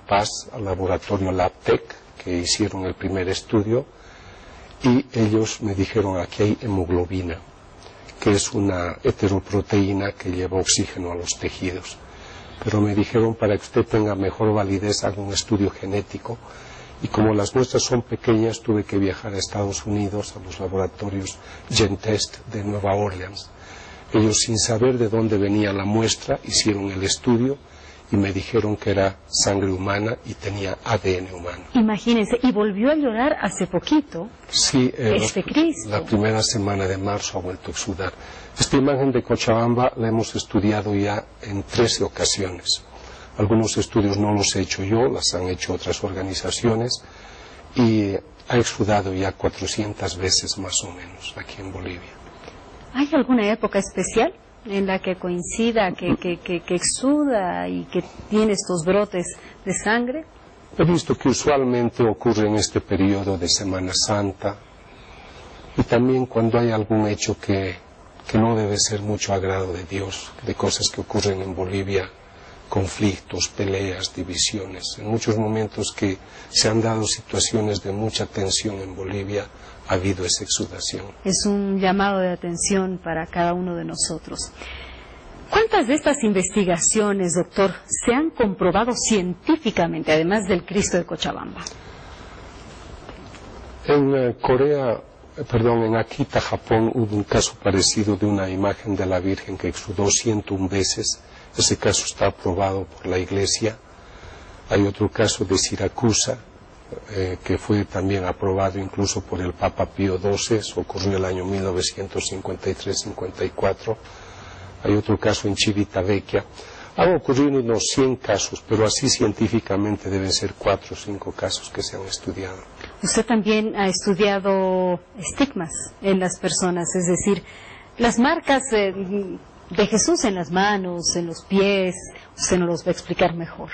Paz al laboratorio LabTech, que hicieron el primer estudio, y ellos me dijeron: aquí hay hemoglobina, que es una heteroproteína que lleva oxígeno a los tejidos. Pero me dijeron: para que usted tenga mejor validez, haga un estudio genético. Y como las muestras son pequeñas, tuve que viajar a Estados Unidos, a los laboratorios GenTest de Nueva Orleans. Ellos, sin saber de dónde venía la muestra, hicieron el estudio y me dijeron que era sangre humana y tenía ADN humano. Imagínense, y volvió a llorar hace poquito. Sí, Cristo. La primera semana de marzo ha vuelto a exudar. Esta imagen de Cochabamba la hemos estudiado ya en 13 ocasiones. Algunos estudios no los he hecho yo, las han hecho otras organizaciones, y ha exudado ya 400 veces más o menos aquí en Bolivia. ¿Hay alguna época especial en la que coincida, que exuda y que tiene estos brotes de sangre? He visto que usualmente ocurre en este periodo de Semana Santa, y también cuando hay algún hecho que no debe ser mucho agrado de Dios, de cosas que ocurren en Bolivia, conflictos, peleas, divisiones. En muchos momentos que se han dado situaciones de mucha tensión en Bolivia, ha habido esa exudación. Es un llamado de atención para cada uno de nosotros. ¿Cuántas de estas investigaciones, doctor, se han comprobado científicamente, además del Cristo de Cochabamba? En Akita, Japón, hubo un caso parecido de una imagen de la Virgen que exudó 101 veces. Ese caso está aprobado por la Iglesia. Hay otro caso de Siracusa, que fue también aprobado incluso por el Papa Pío XII, ocurrió el año 1953-54. Hay otro caso en Civitavecchia. Han ocurrido unos 100 casos, pero así científicamente deben ser 4 o 5 casos que se han estudiado. Usted también ha estudiado estigmas en las personas, es decir, las marcas de Jesús en las manos, en los pies. Usted nos los va a explicar mejor.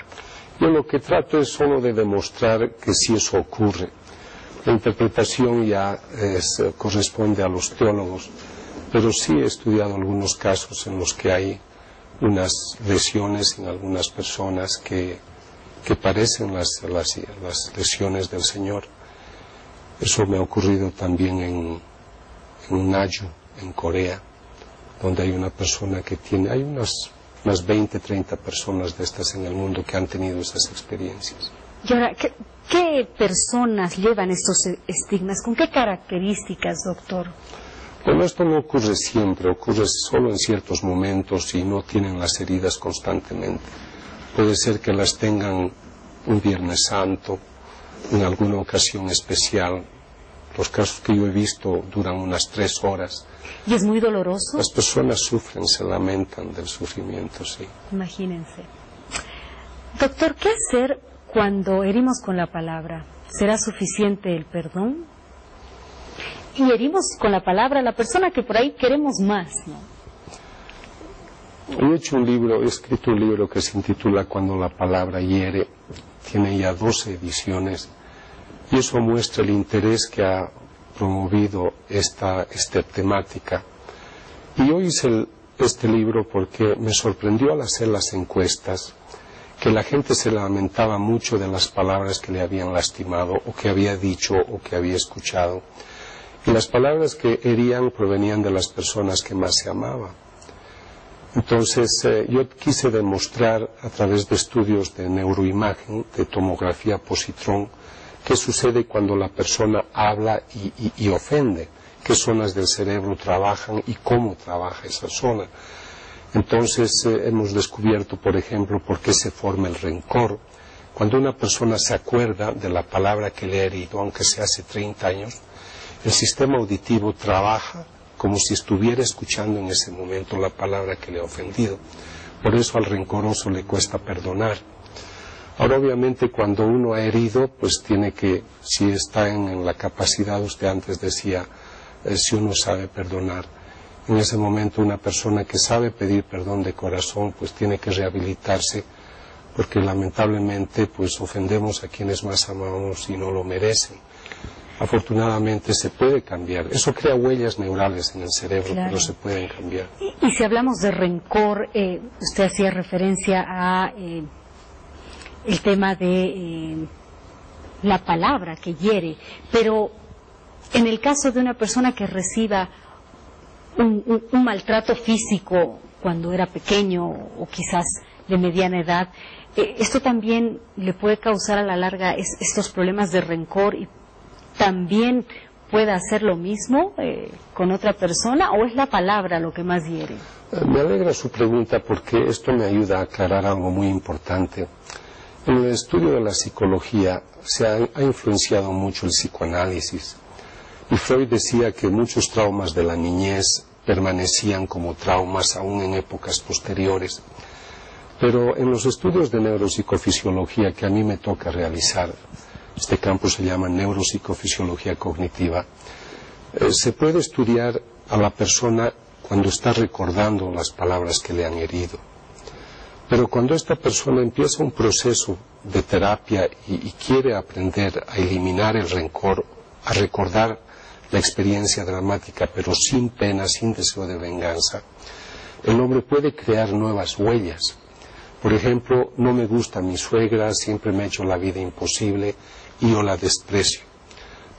Yo lo que trato es solo de demostrar que sí eso ocurre. La interpretación ya corresponde a los teólogos, pero sí he estudiado algunos casos en los que hay unas lesiones en algunas personas que parecen las lesiones del Señor. Eso me ha ocurrido también en Naju, en Corea, donde hay una persona que hay unas 20, 30 personas de estas en el mundo que han tenido esas experiencias. Y ahora, ¿qué personas llevan estos estigmas? ¿Con qué características, doctor? Bueno, esto no ocurre siempre, ocurre solo en ciertos momentos y no tienen las heridas constantemente. Puede ser que las tengan un Viernes Santo, en alguna ocasión especial. Los casos que yo he visto duran unas 3 horas. ¿Y es muy doloroso? Las personas sufren, se lamentan del sufrimiento, sí. Imagínense. Doctor, ¿qué hacer cuando herimos con la palabra? ¿Será suficiente el perdón? Y herimos con la palabra a la persona que por ahí queremos más, ¿no? He escrito un libro que se intitula Cuando la palabra hiere. Tiene ya 12 ediciones. Y eso muestra el interés que ha promovido esta temática. Y yo hice este libro porque me sorprendió al hacer las encuestas que la gente se lamentaba mucho de las palabras que le habían lastimado o que había dicho o que había escuchado. Y las palabras que herían provenían de las personas que más se amaban. Entonces yo quise demostrar a través de estudios de neuroimagen, de tomografía positrón, qué sucede cuando la persona habla y ofende, qué zonas del cerebro trabajan y cómo trabaja esa zona. Entonces hemos descubierto, por ejemplo, por qué se forma el rencor. Cuando una persona se acuerda de la palabra que le ha herido, aunque sea hace 30 años, el sistema auditivo trabaja como si estuviera escuchando en ese momento la palabra que le ha ofendido. Por eso al rencoroso le cuesta perdonar. Ahora, obviamente, cuando uno ha herido, pues tiene que, si está en la capacidad, usted antes decía, si uno sabe perdonar, en ese momento una persona que sabe pedir perdón de corazón, pues tiene que rehabilitarse, porque lamentablemente, pues ofendemos a quienes más amamos y no lo merecen. Afortunadamente se puede cambiar. Eso crea huellas neurales en el cerebro, claro, pero se pueden cambiar. Y si hablamos de rencor, usted hacía referencia a el tema de la palabra que hiere, pero en el caso de una persona que reciba un maltrato físico cuando era pequeño o quizás de mediana edad, esto también le puede causar a la larga estos problemas de rencor y también puede hacer lo mismo con otra persona, o es la palabra lo que más hiere. Me alegra su pregunta porque esto me ayuda a aclarar algo muy importante. En el estudio de la psicología se ha influenciado mucho el psicoanálisis y Freud decía que muchos traumas de la niñez permanecían como traumas aún en épocas posteriores. Pero en los estudios de neuropsicofisiología que a mí me toca realizar, este campo se llama neuropsicofisiología cognitiva, se puede estudiar a la persona cuando está recordando las palabras que le han herido. Pero cuando esta persona empieza un proceso de terapia y quiere aprender a eliminar el rencor, a recordar la experiencia dramática, pero sin pena, sin deseo de venganza, el hombre puede crear nuevas huellas. Por ejemplo, no me gusta mi suegra, siempre me ha hecho la vida imposible y yo la desprecio,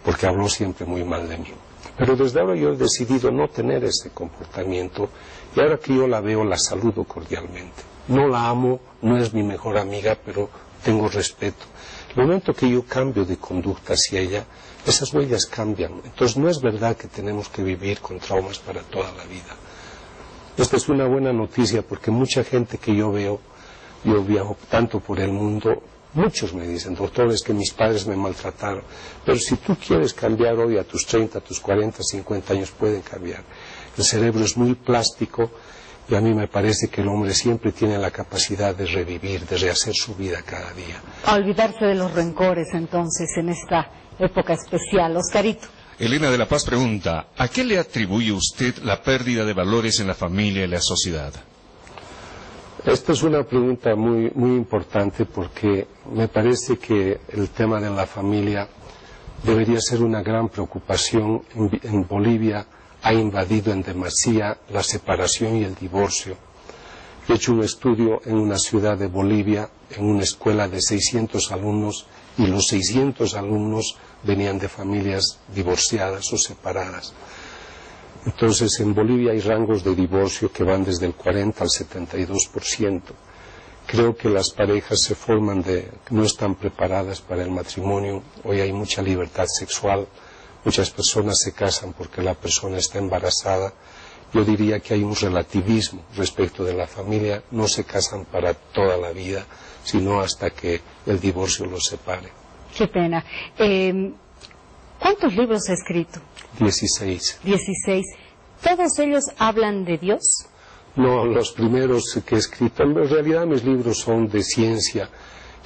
porque habló siempre muy mal de mí. Pero desde ahora yo he decidido no tener ese comportamiento y ahora que yo la veo la saludo cordialmente. No la amo, no es mi mejor amiga, pero tengo respeto. El momento que yo cambio de conducta hacia ella, esas huellas cambian. Entonces no es verdad que tenemos que vivir con traumas para toda la vida. Esta es una buena noticia porque mucha gente que yo veo, yo viajo tanto por el mundo, muchos me dicen, doctor, es que mis padres me maltrataron. Pero si tú quieres cambiar hoy a tus 30, a tus 40, 50 años, pueden cambiar. El cerebro es muy plástico y a mí me parece que el hombre siempre tiene la capacidad de revivir, de rehacer su vida cada día. A olvidarse de los rencores entonces en esta época especial. Oscarito. Elena de la Paz pregunta, ¿a qué le atribuye usted la pérdida de valores en la familia y la sociedad? Esta es una pregunta muy importante porque me parece que el tema de la familia debería ser una gran preocupación. En Bolivia ha invadido en demasía la separación y el divorcio. He hecho un estudio en una ciudad de Bolivia, en una escuela de 600 alumnos, y los 600 alumnos venían de familias divorciadas o separadas. Entonces, en Bolivia hay rangos de divorcio que van desde el 40 al 72%. Creo que las parejas se forman no están preparadas para el matrimonio. Hoy hay mucha libertad sexual. Muchas personas se casan porque la persona está embarazada. Yo diría que hay un relativismo respecto de la familia. No se casan para toda la vida, sino hasta que el divorcio los separe. Qué pena. ¿Cuántos libros ha escrito? 16. 16. ¿Todos ellos hablan de Dios? No, los primeros que he escrito, en realidad mis libros son de ciencia,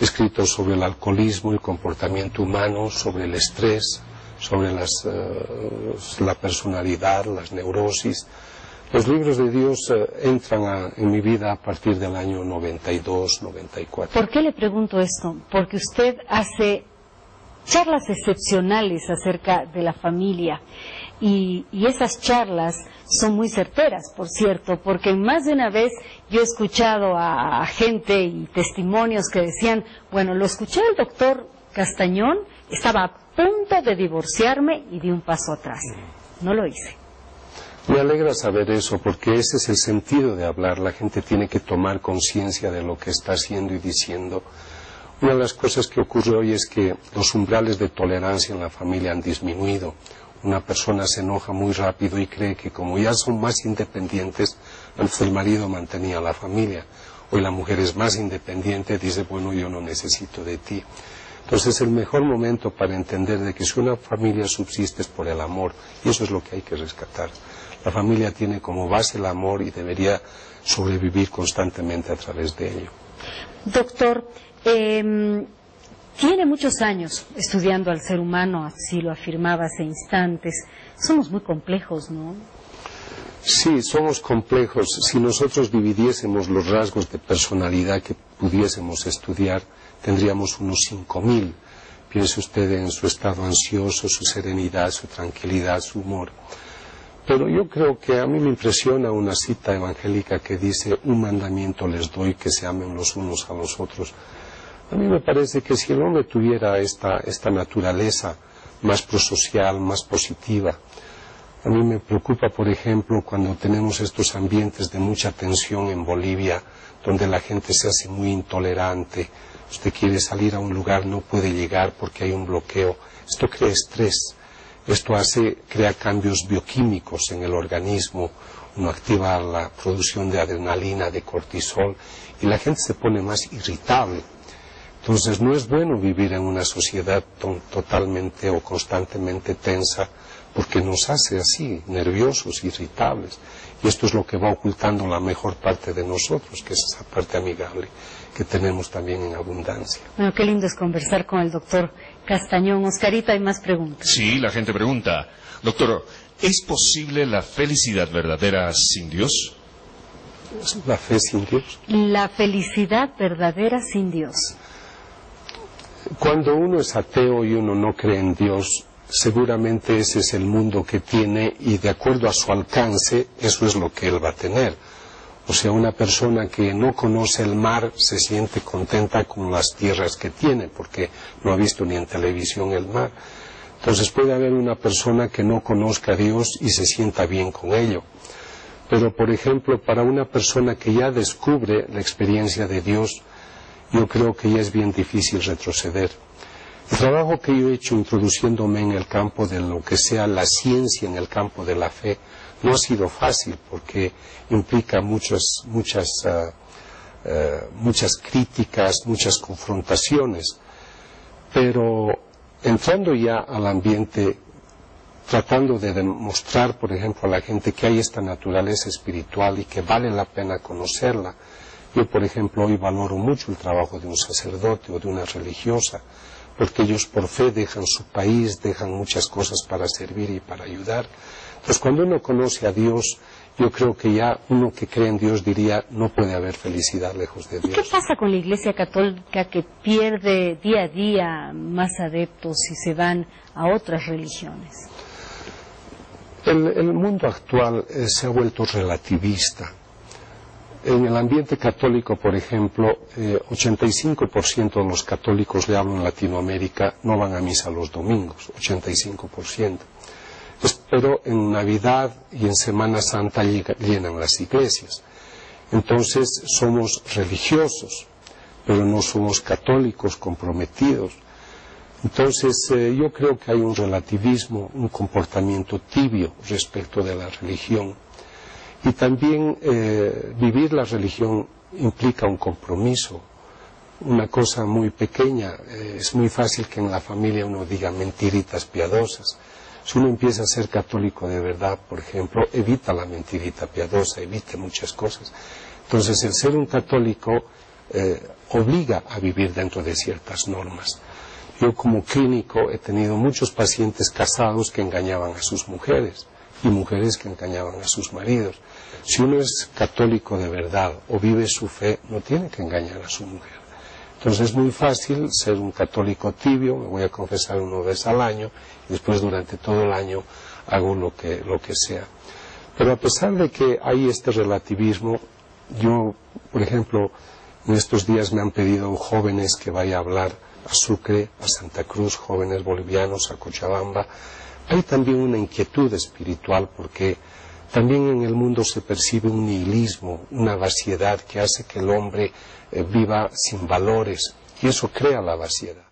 escritos sobre el alcoholismo, el comportamiento humano, sobre el estrés, sobre la personalidad, las neurosis. Los libros de Dios entran en mi vida a partir del año 92, 94. ¿Por qué le pregunto esto? Porque usted hace charlas excepcionales acerca de la familia y esas charlas son muy certeras, por cierto, porque más de una vez yo he escuchado a gente y testimonios que decían, bueno, lo escuché al doctor Castañón, estaba a punto de divorciarme y di un paso atrás. No lo hice. Me alegra saber eso, porque ese es el sentido de hablar. La gente tiene que tomar conciencia de lo que está haciendo y diciendo. Una de las cosas que ocurre hoy es que los umbrales de tolerancia en la familia han disminuido. Una persona se enoja muy rápido y cree que como ya son más independientes, antes el marido mantenía a la familia. Hoy la mujer es más independiente, dice, bueno, yo no necesito de ti. Entonces el mejor momento para entender de que si una familia subsiste es por el amor, y eso es lo que hay que rescatar. La familia tiene como base el amor y debería sobrevivir constantemente a través de ello. Doctor, tiene muchos años estudiando al ser humano, así lo afirmaba hace instantes. Somos muy complejos, ¿no? Sí, somos complejos. Si nosotros dividiésemos los rasgos de personalidad que pudiésemos estudiar, tendríamos unos 5.000. Piense usted en su estado ansioso, su serenidad, su tranquilidad, su humor. Pero yo creo que a mí me impresiona una cita evangélica que dice, un mandamiento les doy, que se amen los unos a los otros. A mí me parece que si el hombre tuviera esta naturaleza más prosocial, más positiva, a mí me preocupa, por ejemplo, cuando tenemos estos ambientes de mucha tensión en Bolivia, donde la gente se hace muy intolerante. Usted quiere salir a un lugar, no puede llegar porque hay un bloqueo. Esto crea estrés. Esto crea cambios bioquímicos en el organismo. Uno activa la producción de adrenalina, de cortisol, y la gente se pone más irritable. Entonces no es bueno vivir en una sociedad totalmente o constantemente tensa, porque nos hace así, nerviosos, irritables. Y esto es lo que va ocultando la mejor parte de nosotros, que es esa parte amigable que tenemos también en abundancia. Bueno, qué lindo es conversar con el doctor Castañón. Oscarito, hay más preguntas. Sí, la gente pregunta. Doctor, ¿es posible la felicidad verdadera sin Dios? ¿La fe sin Dios? La felicidad verdadera sin Dios. Cuando uno es ateo y uno no cree en Dios, seguramente ese es el mundo que tiene, y de acuerdo a su alcance, eso es lo que él va a tener. O sea, una persona que no conoce el mar se siente contenta con las tierras que tiene, porque no ha visto ni en televisión el mar. Entonces puede haber una persona que no conozca a Dios y se sienta bien con ello. Pero, por ejemplo, para una persona que ya descubre la experiencia de Dios, yo creo que ya es bien difícil retroceder. El trabajo que yo he hecho introduciéndome en el campo de lo que sea la ciencia, en el campo de la fe, no ha sido fácil porque implica muchas críticas, muchas confrontaciones. Pero entrando ya al ambiente, tratando de demostrar, por ejemplo, a la gente que hay esta naturaleza espiritual y que vale la pena conocerla. Yo, por ejemplo, hoy valoro mucho el trabajo de un sacerdote o de una religiosa, porque ellos por fe dejan su país, dejan muchas cosas para servir y para ayudar. Entonces, cuando uno conoce a Dios, yo creo que ya uno que cree en Dios diría, no puede haber felicidad lejos de Dios. ¿Y qué pasa con la Iglesia Católica que pierde día a día más adeptos y se van a otras religiones? El mundo actual se ha vuelto relativista. En el ambiente católico, por ejemplo, 85% de los católicos, le hablo en Latinoamérica, no van a misa los domingos, 85%. Pero en Navidad y en Semana Santa llenan las iglesias. Entonces somos religiosos, pero no somos católicos comprometidos. Entonces yo creo que hay un relativismo, un comportamiento tibio respecto de la religión. Y también vivir la religión implica un compromiso, una cosa muy pequeña. Es muy fácil que en la familia uno diga mentiritas piadosas. Si uno empieza a ser católico de verdad, por ejemplo, evita la mentirita piadosa, evita muchas cosas. Entonces el ser un católico obliga a vivir dentro de ciertas normas. Yo como clínico he tenido muchos pacientes casados que engañaban a sus mujeres y mujeres que engañaban a sus maridos. Si uno es católico de verdad o vive su fe, no tiene que engañar a su mujer. Entonces es muy fácil ser un católico tibio, me voy a confesar una vez al año y después durante todo el año hago lo que sea. Pero a pesar de que hay este relativismo, yo, por ejemplo, en estos días me han pedido jóvenes que vaya a hablar a Sucre, a Santa Cruz, jóvenes bolivianos, a Cochabamba. Hay también una inquietud espiritual porque también en el mundo se percibe un nihilismo, una vaciedad que hace que el hombre viva sin valores, y eso crea la vaciedad.